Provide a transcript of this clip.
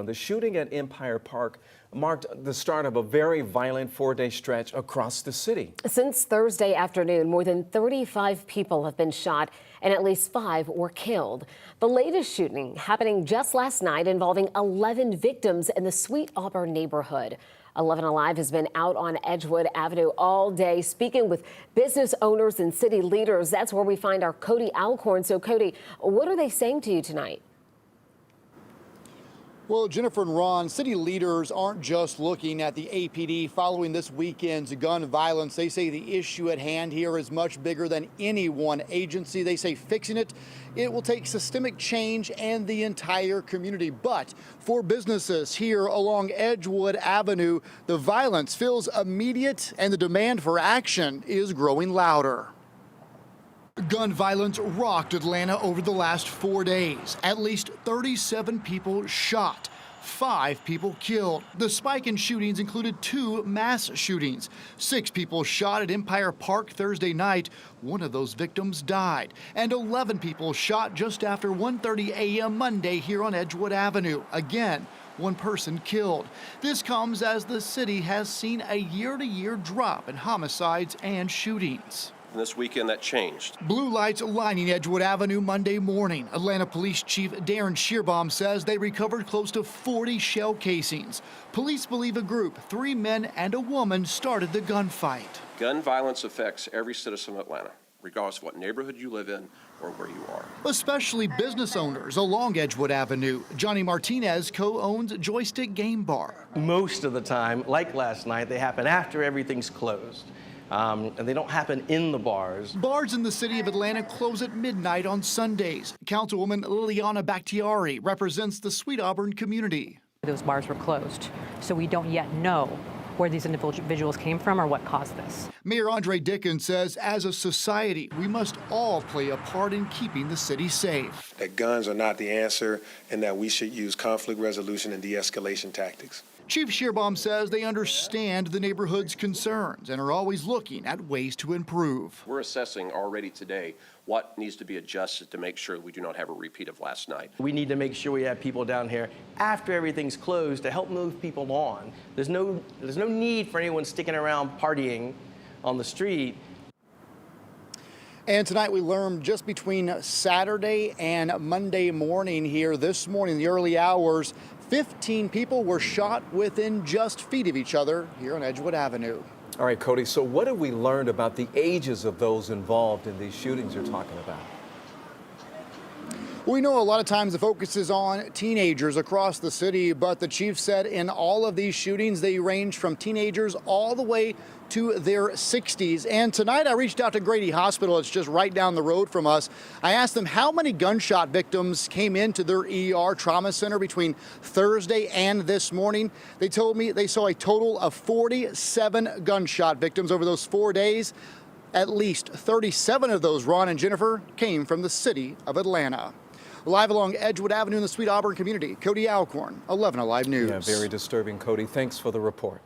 The shooting at Empire Park marked the start of a very violent four-day stretch across the city. Since Thursday afternoon, more than 35 people have been shot and at least 5 were killed. The latest shooting happening just last night involving 11 victims in the Sweet Auburn neighborhood. 11 Alive has been out on Edgewood Avenue all day speaking with business owners and city leaders. That's where we find our Cody Alcorn. So Cody, what are they saying to you tonight? Well, Jennifer and Ron, city leaders aren't just looking at the APD following this weekend's gun violence. They say the issue at hand here is much bigger than any one agency. They say fixing it will take systemic change and the entire community. But for businesses here along Edgewood Avenue, the violence feels immediate and the demand for action is growing louder. Gun violence rocked Atlanta over the last 4 days. At least 37 people shot, 5 people killed. The spike in shootings included 2 mass shootings. 6 people shot at Empire Park Thursday night. One of those victims died. And 11 people shot just after 1:30 a.m. Monday here on Edgewood Avenue. Again, 1 person killed. This comes as the city has seen a year-to-year drop in homicides and shootings. And this weekend that changed. Blue lights lining Edgewood Avenue Monday morning. Atlanta Police Chief Darren Shearbaum says they recovered close to 40 shell casings. Police believe a group, 3 men and a woman, started the gunfight. Gun violence affects every citizen of Atlanta, regardless of what neighborhood you live in or where you are. Especially business owners along Edgewood Avenue. Johnny Martinez co-owns Joystick Game Bar. Most of the time, like last night, they happen after everything's closed. And they don't happen in the bars. Bars in the city of Atlanta close at midnight on Sundays. Councilwoman Liliana Bakhtiari represents the Sweet Auburn community. Those bars were closed, so we don't yet know where these individuals came from or what caused this. Mayor Andre Dickens says, as a society, we must all play a part in keeping the city safe. That guns are not the answer and that we should use conflict resolution and de-escalation tactics. Chief Shearbaum says they understand the neighborhood's concerns and are always looking at ways to improve. We're assessing already today what needs to be adjusted to make sure we do not have a repeat of last night. We need to make sure we have people down here after everything's closed to help move people on. There's no need for anyone sticking around partying on the street. And tonight we learned just between Saturday and Monday morning here, this morning, the early hours, 15 people were shot within just feet of each other here on Edgewood Avenue. All right, Cody, so what have we learned about the ages of those involved in these shootings you're talking about? We know a lot of times the focus is on teenagers across the city, but the chief said in all of these shootings, they range from teenagers all the way to their 60s. And tonight I reached out to Grady Hospital. It's just right down the road from us. I asked them how many gunshot victims came into their ER trauma center between Thursday and this morning. They told me they saw a total of 47 gunshot victims over those 4 days. At least 37 of those, Ron and Jennifer, came from the city of Atlanta. Live along Edgewood Avenue in the Sweet Auburn community, Cody Alcorn, 11 Alive News. Yeah, very disturbing, Cody. Thanks for the report.